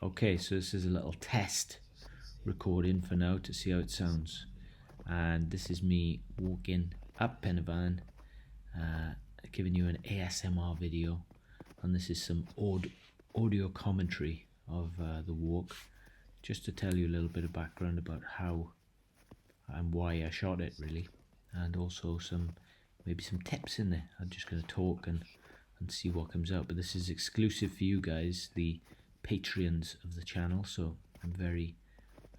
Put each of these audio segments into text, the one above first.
Okay, so this is a little test recording for now to see how it sounds. And this is me walking up PenyFan, giving you an ASMR video. And this is some audio commentary of the walk, just to tell you a little bit of background about how and why I shot it, really. And also maybe some tips in there. I'm just going to talk and see what comes out. But this is exclusive for you guys, the Patreons of the channel, so I'm very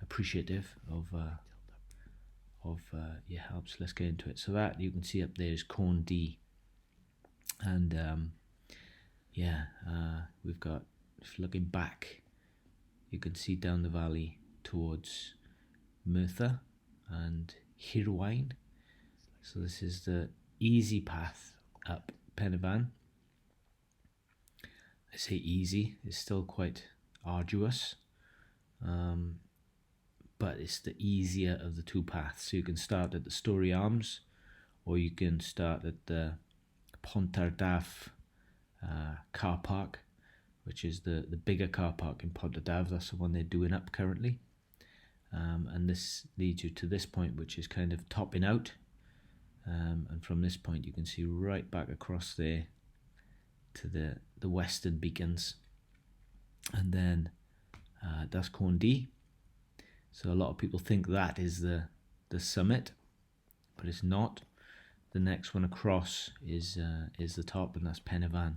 appreciative of your helps. Let's get into it. So that you can see up there is Corn D, and we've got, if looking back, you can see down the valley towards Merthyr and Hirwain. So this is the easy path up PenyFan. I say easy, it's still quite arduous, but it's the easier of the two paths. So you can start at the Story Arms, or you can start at the Pontardaf car park, which is the bigger car park in Pontardaf. That's the one they're doing up currently, and this leads you to this point, which is kind of topping out, and from this point you can see right back across there to the western beacons, and then that's Corn D. So a lot of people think that is the summit, but it's not. The next one across is the top, and that's PenyFan.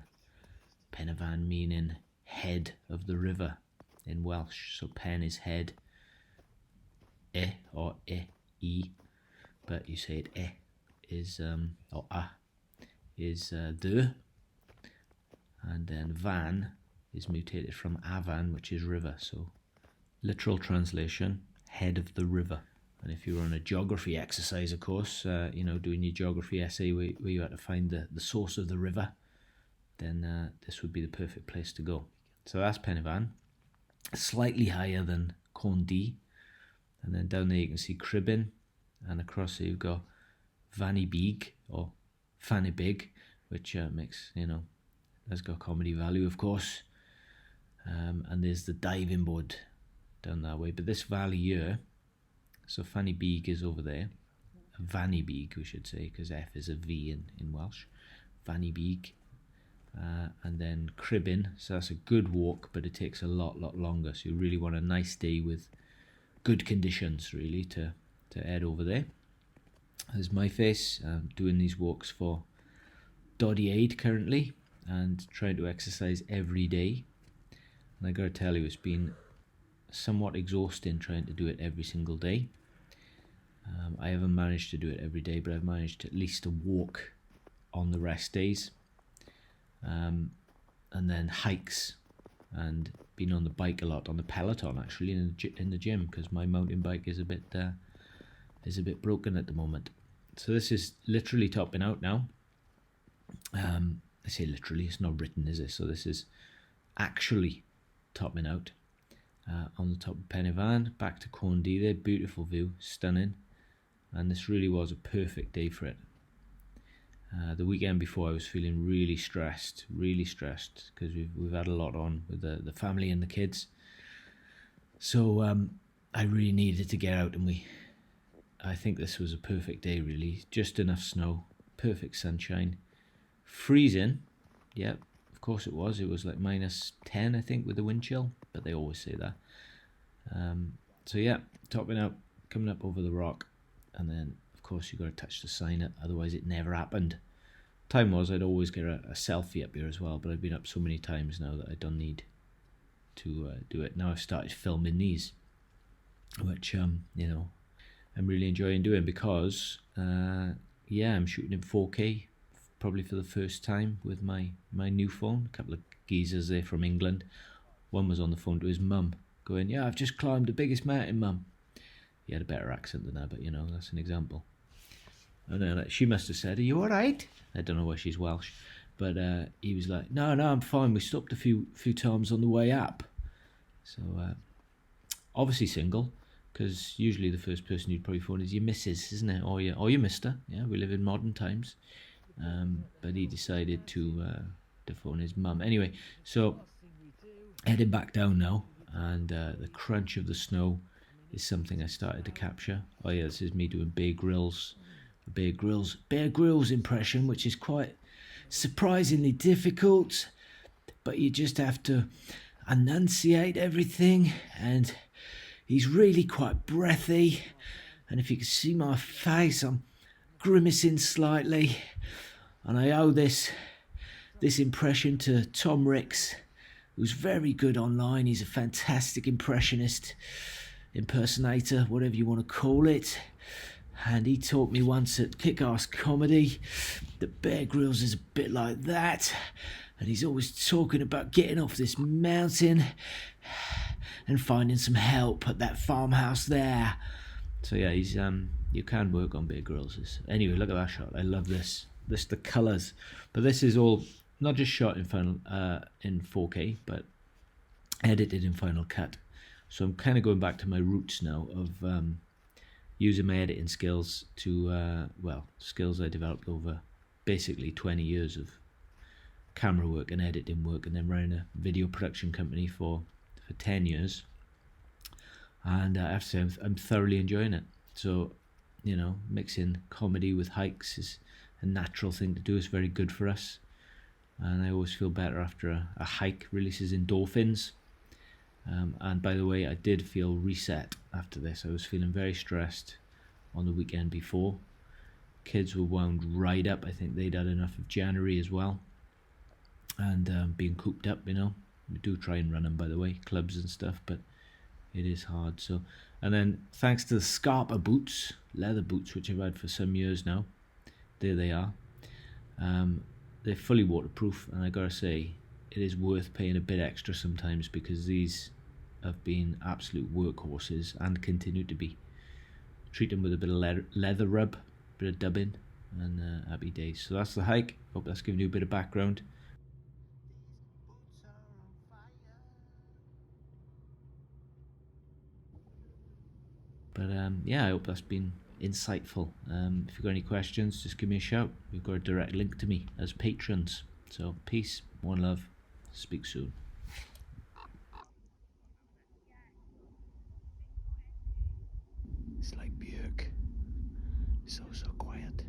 PenyFan meaning head of the river in Welsh. So pen is head, or e, but you say it is or a is the. And then van is mutated from avan, which is river. So literal translation, head of the river. And if you were on a geography exercise, of course, doing your geography essay where you had to find the source of the river, then this would be the perfect place to go. So that's PenyFan, slightly higher than Corn D. And then down there you can see Cribbin, and across there you've got Fanny or Fanny Big, which makes, has got comedy value, of course. And there's the diving board down that way. But this valley here, so Fanny Beag is over there. Fanny Beag, we should say, because F is a V in Welsh. Fanny Beag. And then Cribbin. So that's a good walk, but it takes a lot longer. So you really want a nice day with good conditions, really, to head over there. There's my face. I'm doing these walks for Doddy Aid currently, and trying to exercise every day. And I gotta tell you, it's been somewhat exhausting trying to do it every single day. I haven't managed to do it every day, but I've managed at least to walk on the rest days, and then hikes, and been on the bike a lot, on the Peloton actually, in the gym, because my mountain bike is a bit broken at the moment. So this is literally topping out now. I say literally, it's not written, is it? So this is actually topping out on the top of PenyFan. Back to Corn D there, beautiful view, stunning, and this really was a perfect day for it. The weekend before I was feeling really stressed because we've had a lot on with the family and the kids. So I really needed to get out, and I think this was a perfect day, really. Just enough snow, perfect sunshine. Freezing, yeah, of course it was. It was like -10, I think, with the wind chill, but they always say that. So yeah, topping out, coming up over the rock, and then of course you got to touch the sign up, otherwise it never happened. Time was I'd always get a selfie up here as well, but I've been up so many times now that I don't need to do it. Now I've started filming these, which I'm really enjoying doing, because I'm shooting in 4K. Probably for the first time with my new phone. A couple of geezers there from England. One was on the phone to his mum, going, "Yeah, I've just climbed the biggest mountain, mum." He had a better accent than that, but that's an example. And then she must have said, "Are you alright?" I don't know why she's Welsh, but he was like, No, I'm fine. We stopped a few times on the way up." So obviously single, because usually the first person you'd probably phone is your missus, isn't it, or your mister. Yeah, we live in modern times. But he decided to phone his mum. Anyway, so heading back down now, and the crunch of the snow is something I started to capture. Oh yeah, this is me doing Bear Grylls impression, which is quite surprisingly difficult, but you just have to enunciate everything, and he's really quite breathy, and if you can see my face, I'm grimacing slightly, and I owe this impression to Tom Ricks, who's very good online. He's a fantastic impersonator, whatever you want to call it. And he taught me once at Kick-Ass Comedy that Bear Grylls is a bit like that. And he's always talking about getting off this mountain and finding some help at that farmhouse there. So yeah, he's you can work on Bear Grylls. Anyway, look at that shot. I love this. The colours. But this is all not just shot in in 4K, but edited in Final Cut. So I'm kind of going back to my roots now of using my editing skills to skills I developed over basically 20 years of camera work and editing work, and then running a video production company for 10 years. And I have to say I'm thoroughly enjoying it. So, you know, mixing comedy with hikes is a natural thing to do. It's very good for us. And I always feel better after a hike. Releases endorphins. And by the way, I did feel reset after this. I was feeling very stressed on the weekend before. Kids were wound right up. I think they'd had enough of January as well. And being cooped up, you know. We do try and run them, by the way, clubs and stuff, but it is hard. So, and then thanks to the Scarpa boots, leather boots, which I've had for some years now. There they are. They're fully waterproof, and I gotta say, it is worth paying a bit extra sometimes, because these have been absolute workhorses and continue to be. Treat them with a bit of leather rub, a bit of dubbing, and happy days. So that's the hike. Hope that's given you a bit of background. But yeah, I hope that's been insightful. If you've got any questions, just give me a shout. We've got a direct link to me as patrons. So peace, one love, speak soon. It's like Björk, so quiet.